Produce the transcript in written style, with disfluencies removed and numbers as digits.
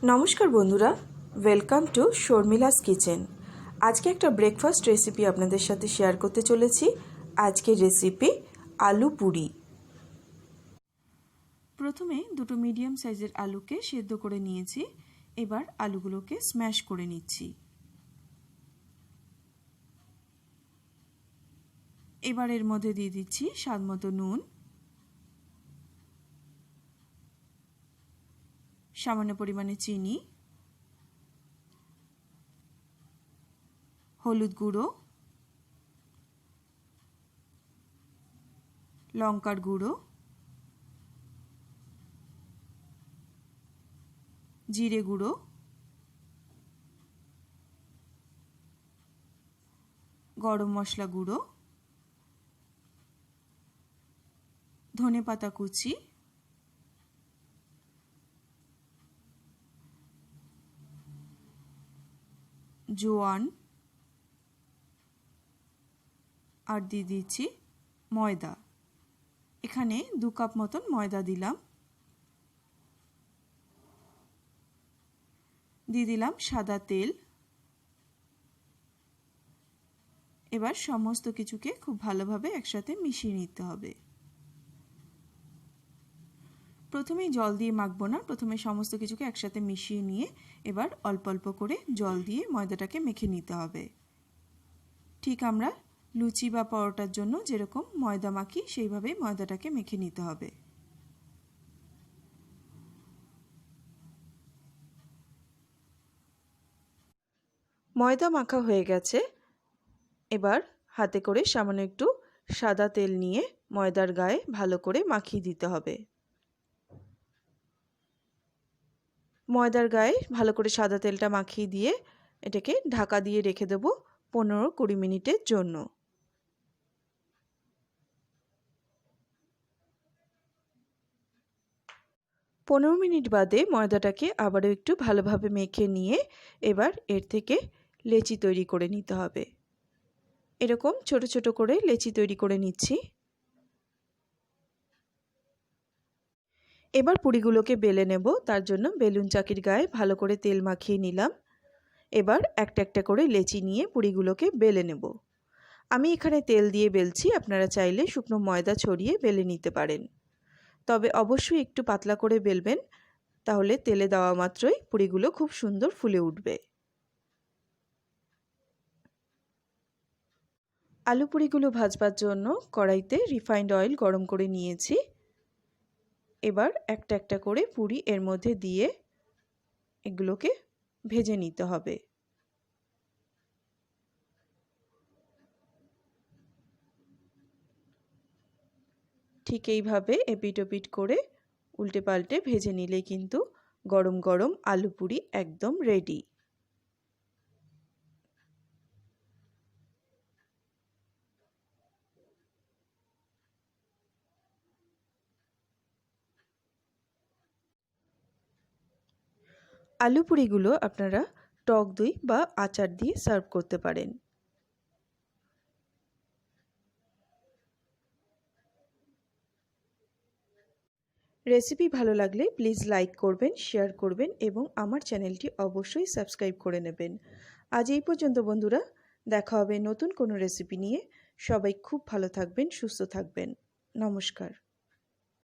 নমস্কার বন্ধুরা, welcome to শর্মিলাস kitchen. আজকে একটা ব্রেকফাস্ট রেসিপি আপনাদের সাথে শেয়ার করতে চলেছি। আজকের রেসিপি আলু পুরি। প্রথমে দুটো মিডিয়াম সাইজের আলুকে সেদ্ধ করে নিয়েছি। এবার আলুগুলোকে স্ম্যাশ করে নিচ্ছি। এবার এর মধ্যে দিয়ে দিচ্ছি স্বাদমতো নুন, সামান্য পরিমাণে চিনি, হলুদ গুঁড়ো, লঙ্কার গুঁড়ো, জিরে গুঁড়ো, গরম মশলা গুঁড়ো, ধনেপাতা কুচি, জোয়ান আর দিয়ে দিচ্ছি ময়দা। এখানে 2 কাপ মতন ময়দা দিলাম। দিয়ে দিলাম সাদা তেল। এবার সমস্ত কিছুকে খুব ভালোভাবে একসাথে মিশিয়ে নিতে হবে। প্রথমেই জল দিয়ে মাখবো না, প্রথমে সমস্ত কিছুকে একসাথে মিশিয়ে নিয়ে এবার অল্প অল্প করে জল দিয়ে ময়দাটাকে মেখে নিতে হবে। ঠিক আমরা লুচি বা পরোটার জন্য যেরকম ময়দা মাখি সেইভাবেই ময়দাটাকে মেখে নিতে হবে। ময়দা মাখা হয়ে গেছে। এবার হাতে করে সামান্য একটু সাদা তেল নিয়ে ময়দার গায়ে ভালো করে মাখিয়ে দিতে হবে। ময়দার গায়ে ভালো করে সাদা তেলটা মাখিয়ে দিয়ে এটাকে ঢাকা দিয়ে রেখে দেব 15-20 মিনিটের জন্য। পনেরো মিনিট বাদে ময়দাটাকে আবারও একটু ভালোভাবে মেখে নিয়ে এবার এর থেকে লেচি তৈরি করে নিতে হবে। এরকম ছোট ছোট করে লেচি তৈরি করে নিচ্ছি। এবার পুরিগুলোকে বেলে নেব। তার জন্য বেলুন চাকির গায়ে ভালো করে তেল মাখিয়ে নিলাম। এবার একটা একটা করে লেচি নিয়ে পুরিগুলোকে বেলে নেব। আমি এখানে তেল দিয়ে বেলছি, আপনারা চাইলে শুকনো ময়দা ছড়িয়ে বেলে নিতে পারেন। তবে অবশ্যই একটু পাতলা করে বেলবেন, তাহলে তেলে দেওয়া মাত্রই পুরিগুলো খুব সুন্দর ফুলে উঠবে। আলু পুরিগুলো ভাজবার জন্য কড়াইতে রিফাইন্ড অয়েল গরম করে নিয়েছি। এবার একটা একটা করে পুরি এর মধ্যে দিয়ে এগুলোকে ভেজে নিতে হবে। ঠিক এইভাবে এপিট ওপিট করে উল্টে পাল্টে ভেজে নিলে কিন্তু গরম গরম আলু পুরি একদম রেডি। আলু পুরিগুলো আপনারা টক দই বা আচার দিয়ে সার্ভ করতে পারেন। রেসিপি ভালো লাগলে প্লিজ লাইক করবেন, শেয়ার করবেন এবং আমার চ্যানেলটি অবশ্যই সাবস্ক্রাইব করে নেবেন। আজ এই পর্যন্ত বন্ধুরা, দেখা হবে নতুন কোনো রেসিপি নিয়ে। সবাই খুব ভালো থাকবেন, সুস্থ থাকবেন। নমস্কার।